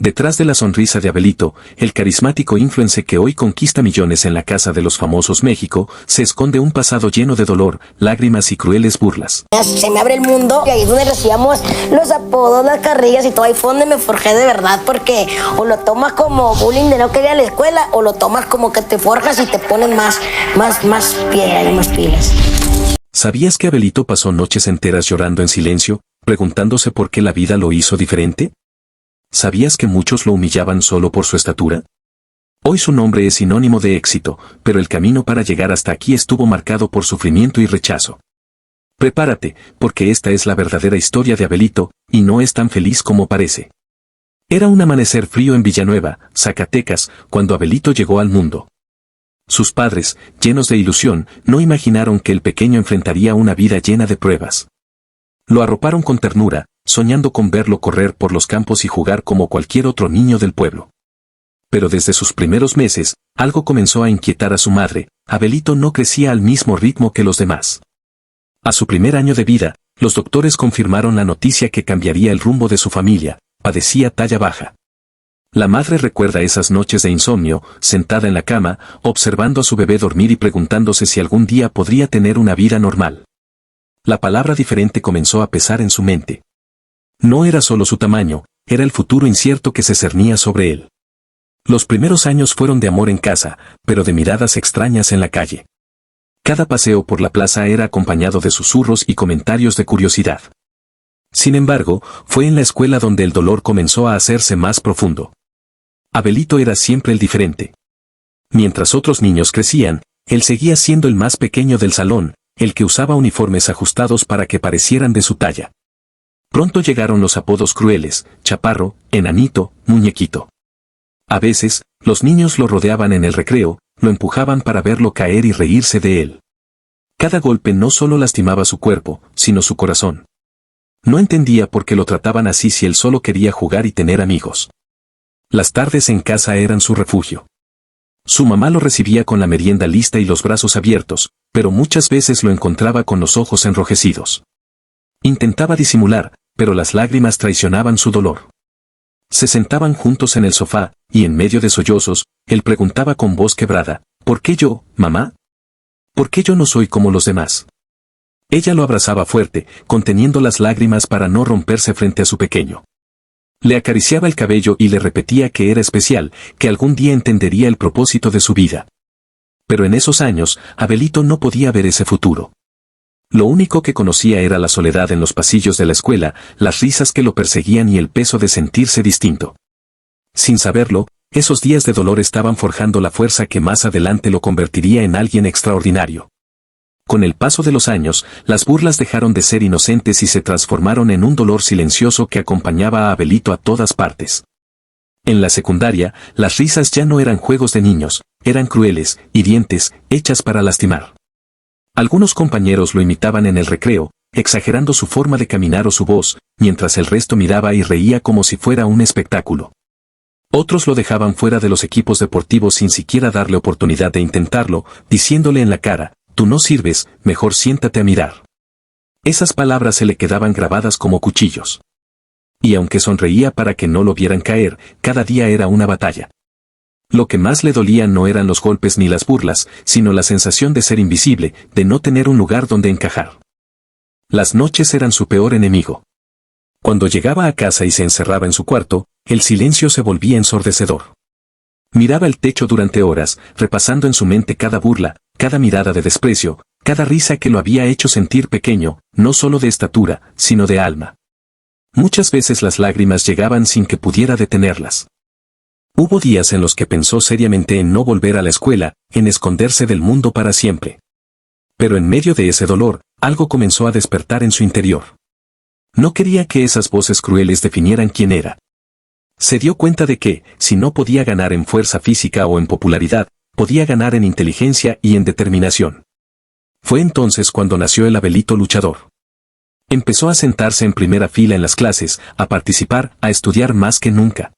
Detrás de la sonrisa de Abelito, el carismático influencer que hoy conquista millones en la casa de los famosos México, se esconde un pasado lleno de dolor, lágrimas y crueles burlas. Se me abre el mundo y ahí es donde recibíamos los apodos, las carrillas y todo. Ahí fue donde me forjé de verdad, porque o lo tomas como bullying de no querer ir a la escuela o lo tomas como que te forjas y te ponen más pilas. ¿Sabías que Abelito pasó noches enteras llorando en silencio, preguntándose por qué la vida lo hizo diferente? ¿Sabías que muchos lo humillaban solo por su estatura? Hoy su nombre es sinónimo de éxito, pero el camino para llegar hasta aquí estuvo marcado por sufrimiento y rechazo. Prepárate, porque esta es la verdadera historia de Abelito, y no es tan feliz como parece. Era un amanecer frío en Villanueva, Zacatecas, cuando Abelito llegó al mundo. Sus padres, llenos de ilusión, no imaginaron que el pequeño enfrentaría una vida llena de pruebas. Lo arroparon con ternura, soñando con verlo correr por los campos y jugar como cualquier otro niño del pueblo. Pero desde sus primeros meses, algo comenzó a inquietar a su madre. Abelito no crecía al mismo ritmo que los demás. A su primer año de vida, los doctores confirmaron la noticia que cambiaría el rumbo de su familia: padecía talla baja. La madre recuerda esas noches de insomnio, sentada en la cama, observando a su bebé dormir y preguntándose si algún día podría tener una vida normal. La palabra diferente comenzó a pesar en su mente. No era solo su tamaño, era el futuro incierto que se cernía sobre él. Los primeros años fueron de amor en casa, pero de miradas extrañas en la calle. Cada paseo por la plaza era acompañado de susurros y comentarios de curiosidad. Sin embargo, fue en la escuela donde el dolor comenzó a hacerse más profundo. Abelito era siempre el diferente. Mientras otros niños crecían, él seguía siendo el más pequeño del salón, el que usaba uniformes ajustados para que parecieran de su talla. Pronto llegaron los apodos crueles: chaparro, enanito, muñequito. A veces, los niños lo rodeaban en el recreo, lo empujaban para verlo caer y reírse de él. Cada golpe no solo lastimaba su cuerpo, sino su corazón. No entendía por qué lo trataban así si él solo quería jugar y tener amigos. Las tardes en casa eran su refugio. Su mamá lo recibía con la merienda lista y los brazos abiertos, pero muchas veces lo encontraba con los ojos enrojecidos. Intentaba disimular, pero las lágrimas traicionaban su dolor. Se sentaban juntos en el sofá, y en medio de sollozos, él preguntaba con voz quebrada: ¿por qué yo, mamá? ¿Por qué yo no soy como los demás? Ella lo abrazaba fuerte, conteniendo las lágrimas para no romperse frente a su pequeño. Le acariciaba el cabello y le repetía que era especial, que algún día entendería el propósito de su vida. Pero en esos años, Abelito no podía ver ese futuro. Lo único que conocía era la soledad en los pasillos de la escuela, las risas que lo perseguían y el peso de sentirse distinto. Sin saberlo, esos días de dolor estaban forjando la fuerza que más adelante lo convertiría en alguien extraordinario. Con el paso de los años, las burlas dejaron de ser inocentes y se transformaron en un dolor silencioso que acompañaba a Abelito a todas partes. En la secundaria, las risas ya no eran juegos de niños, eran crueles, hirientes, hechas para lastimar. Algunos compañeros lo imitaban en el recreo, exagerando su forma de caminar o su voz, mientras el resto miraba y reía como si fuera un espectáculo. Otros lo dejaban fuera de los equipos deportivos sin siquiera darle oportunidad de intentarlo, diciéndole en la cara: tú no sirves, mejor siéntate a mirar. Esas palabras se le quedaban grabadas como cuchillos. Y aunque sonreía para que no lo vieran caer, cada día era una batalla. Lo que más le dolía no eran los golpes ni las burlas, sino la sensación de ser invisible, de no tener un lugar donde encajar. Las noches eran su peor enemigo. Cuando llegaba a casa y se encerraba en su cuarto, el silencio se volvía ensordecedor. Miraba el techo durante horas, repasando en su mente cada burla, cada mirada de desprecio, cada risa que lo había hecho sentir pequeño, no solo de estatura, sino de alma. Muchas veces las lágrimas llegaban sin que pudiera detenerlas. Hubo días en los que pensó seriamente en no volver a la escuela, en esconderse del mundo para siempre. Pero en medio de ese dolor, algo comenzó a despertar en su interior. No quería que esas voces crueles definieran quién era. Se dio cuenta de que, si no podía ganar en fuerza física o en popularidad, podía ganar en inteligencia y en determinación. Fue entonces cuando nació el Abelito luchador. Empezó a sentarse en primera fila en las clases, a participar, a estudiar más que nunca.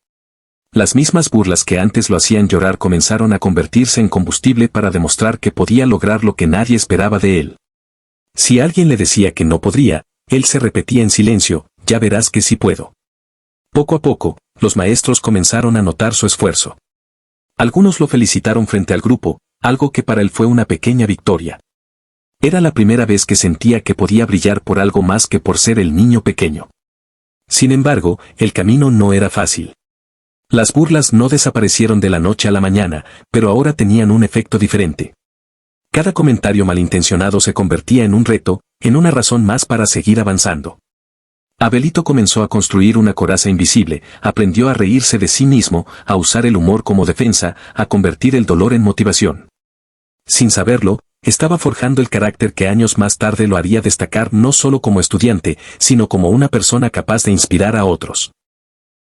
Las mismas burlas que antes lo hacían llorar comenzaron a convertirse en combustible para demostrar que podía lograr lo que nadie esperaba de él. Si alguien le decía que no podría, él se repetía en silencio: ya verás que sí puedo. Poco a poco, los maestros comenzaron a notar su esfuerzo. Algunos lo felicitaron frente al grupo, algo que para él fue una pequeña victoria. Era la primera vez que sentía que podía brillar por algo más que por ser el niño pequeño. Sin embargo, el camino no era fácil. Las burlas no desaparecieron de la noche a la mañana, pero ahora tenían un efecto diferente. Cada comentario malintencionado se convertía en un reto, en una razón más para seguir avanzando. Abelito comenzó a construir una coraza invisible, aprendió a reírse de sí mismo, a usar el humor como defensa, a convertir el dolor en motivación. Sin saberlo, estaba forjando el carácter que años más tarde lo haría destacar no solo como estudiante, sino como una persona capaz de inspirar a otros.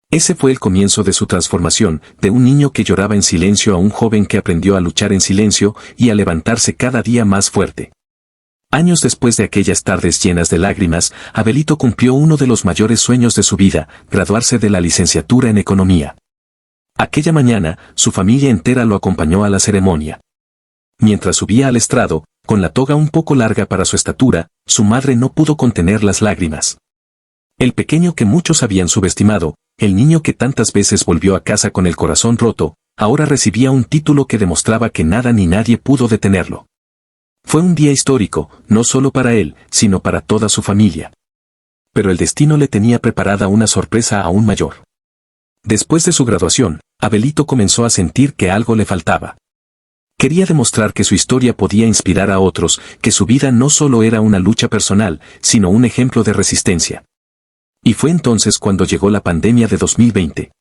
Ese fue el comienzo de su transformación, de un niño que lloraba en silencio a un joven que aprendió a luchar en silencio y a levantarse cada día más fuerte. Años después de aquellas tardes llenas de lágrimas, Abelito cumplió uno de los mayores sueños de su vida, graduarse de la licenciatura en Economía. Aquella mañana, su familia entera lo acompañó a la ceremonia. Mientras subía al estrado, con la toga un poco larga para su estatura, su madre no pudo contener las lágrimas. El pequeño que muchos habían subestimado, el niño que tantas veces volvió a casa con el corazón roto, ahora recibía un título que demostraba que nada ni nadie pudo detenerlo. Fue un día histórico, no solo para él, sino para toda su familia. Pero el destino le tenía preparada una sorpresa aún mayor. Después de su graduación, Abelito comenzó a sentir que algo le faltaba. Quería demostrar que su historia podía inspirar a otros, que su vida no solo era una lucha personal, sino un ejemplo de resistencia. Y fue entonces cuando llegó la pandemia de 2020.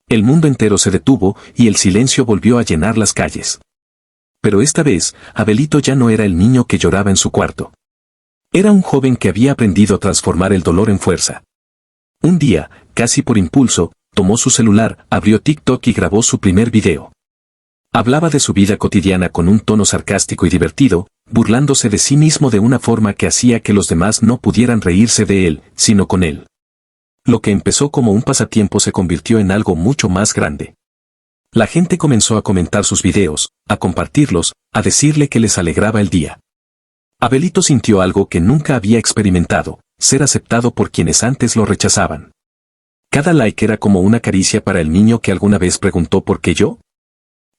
El mundo entero se detuvo y el silencio volvió a llenar las calles. Pero esta vez, Abelito ya no era el niño que lloraba en su cuarto. Era un joven que había aprendido a transformar el dolor en fuerza. Un día, casi por impulso, tomó su celular, abrió TikTok y grabó su primer video. Hablaba de su vida cotidiana con un tono sarcástico y divertido, burlándose de sí mismo de una forma que hacía que los demás no pudieran reírse de él, sino con él. Lo que empezó como un pasatiempo se convirtió en algo mucho más grande. La gente comenzó a comentar sus videos, a compartirlos, a decirle que les alegraba el día. Abelito sintió algo que nunca había experimentado, ser aceptado por quienes antes lo rechazaban. Cada like era como una caricia para el niño que alguna vez preguntó ¿por qué yo?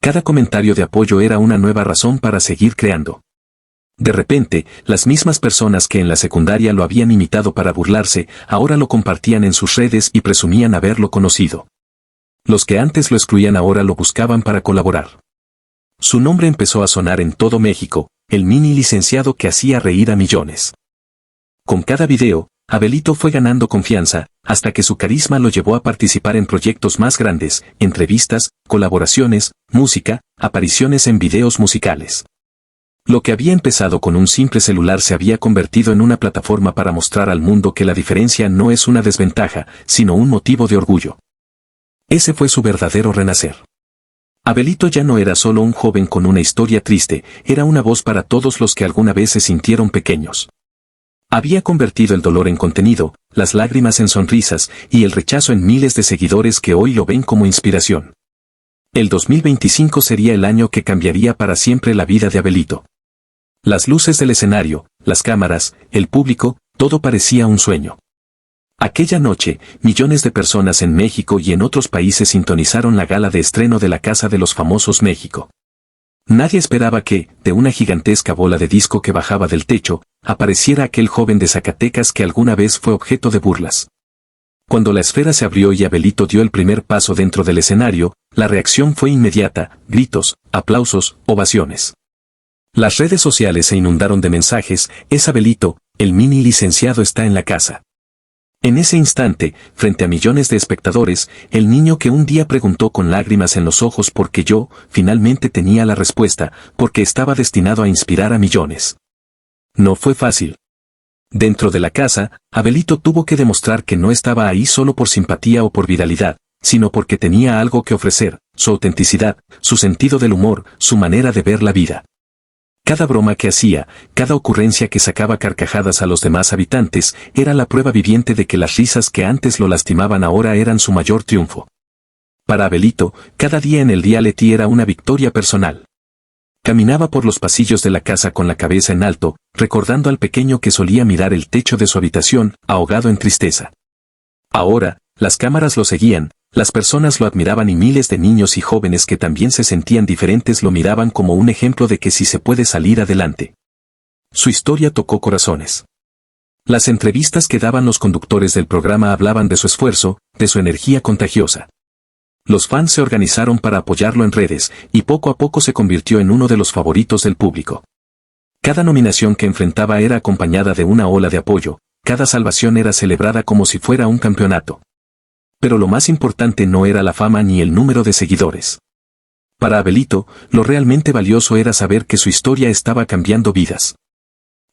Cada comentario de apoyo era una nueva razón para seguir creando. De repente, las mismas personas que en la secundaria lo habían imitado para burlarse, ahora lo compartían en sus redes y presumían haberlo conocido. Los que antes lo excluían ahora lo buscaban para colaborar. Su nombre empezó a sonar en todo México, el mini licenciado que hacía reír a millones. Con cada video, Abelito fue ganando confianza, hasta que su carisma lo llevó a participar en proyectos más grandes, entrevistas, colaboraciones, música, apariciones en videos musicales. Lo que había empezado con un simple celular se había convertido en una plataforma para mostrar al mundo que la diferencia no es una desventaja, sino un motivo de orgullo. Ese fue su verdadero renacer. Abelito ya no era solo un joven con una historia triste, era una voz para todos los que alguna vez se sintieron pequeños. Había convertido el dolor en contenido, las lágrimas en sonrisas y el rechazo en miles de seguidores que hoy lo ven como inspiración. El 2025 sería el año que cambiaría para siempre la vida de Abelito. Las luces del escenario, las cámaras, el público, todo parecía un sueño. Aquella noche, millones de personas en México y en otros países sintonizaron la gala de estreno de La Casa de los Famosos México. Nadie esperaba que, de una gigantesca bola de disco que bajaba del techo, apareciera aquel joven de Zacatecas que alguna vez fue objeto de burlas. Cuando la esfera se abrió y Abelito dio el primer paso dentro del escenario, la reacción fue inmediata, gritos, aplausos, ovaciones. Las redes sociales se inundaron de mensajes, es Abelito, el mini licenciado está en la casa. En ese instante, frente a millones de espectadores, el niño que un día preguntó con lágrimas en los ojos por qué yo, finalmente tenía la respuesta, porque estaba destinado a inspirar a millones. No fue fácil. Dentro de la casa, Abelito tuvo que demostrar que no estaba ahí solo por simpatía o por viralidad, sino porque tenía algo que ofrecer, su autenticidad, su sentido del humor, su manera de ver la vida. Cada broma que hacía, cada ocurrencia que sacaba carcajadas a los demás habitantes, era la prueba viviente de que las risas que antes lo lastimaban ahora eran su mayor triunfo. Para Abelito, cada día en el reality era una victoria personal. Caminaba por los pasillos de la casa con la cabeza en alto, recordando al pequeño que solía mirar el techo de su habitación, ahogado en tristeza. Ahora, las cámaras lo seguían, Las personas lo admiraban y miles de niños y jóvenes que también se sentían diferentes lo miraban como un ejemplo de que sí se puede salir adelante. Su historia tocó corazones. Las entrevistas que daban los conductores del programa hablaban de su esfuerzo, de su energía contagiosa. Los fans se organizaron para apoyarlo en redes, y poco a poco se convirtió en uno de los favoritos del público. Cada nominación que enfrentaba era acompañada de una ola de apoyo, cada salvación era celebrada como si fuera un campeonato. Pero lo más importante no era la fama ni el número de seguidores. Para Abelito, lo realmente valioso era saber que su historia estaba cambiando vidas.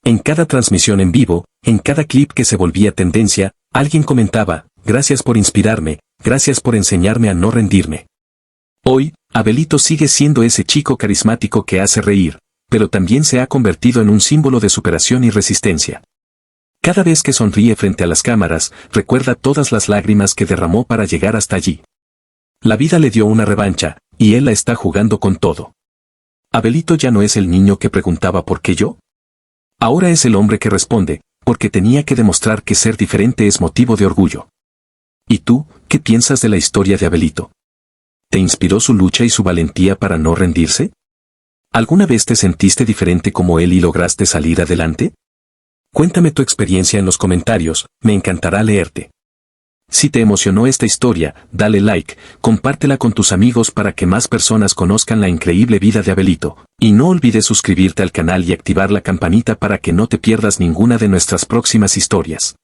En cada transmisión en vivo, en cada clip que se volvía tendencia, alguien comentaba, gracias por inspirarme, gracias por enseñarme a no rendirme. Hoy, Abelito sigue siendo ese chico carismático que hace reír, pero también se ha convertido en un símbolo de superación y resistencia. Cada vez que sonríe frente a las cámaras, recuerda todas las lágrimas que derramó para llegar hasta allí. La vida le dio una revancha, y él la está jugando con todo. Abelito ya no es el niño que preguntaba ¿por qué yo? Ahora es el hombre que responde, porque tenía que demostrar que ser diferente es motivo de orgullo. ¿Y tú, qué piensas de la historia de Abelito? ¿Te inspiró su lucha y su valentía para no rendirse? ¿Alguna vez te sentiste diferente como él y lograste salir adelante? Cuéntame tu experiencia en los comentarios, me encantará leerte. Si te emocionó esta historia, dale like, compártela con tus amigos para que más personas conozcan la increíble vida de Abelito, y no olvides suscribirte al canal y activar la campanita para que no te pierdas ninguna de nuestras próximas historias.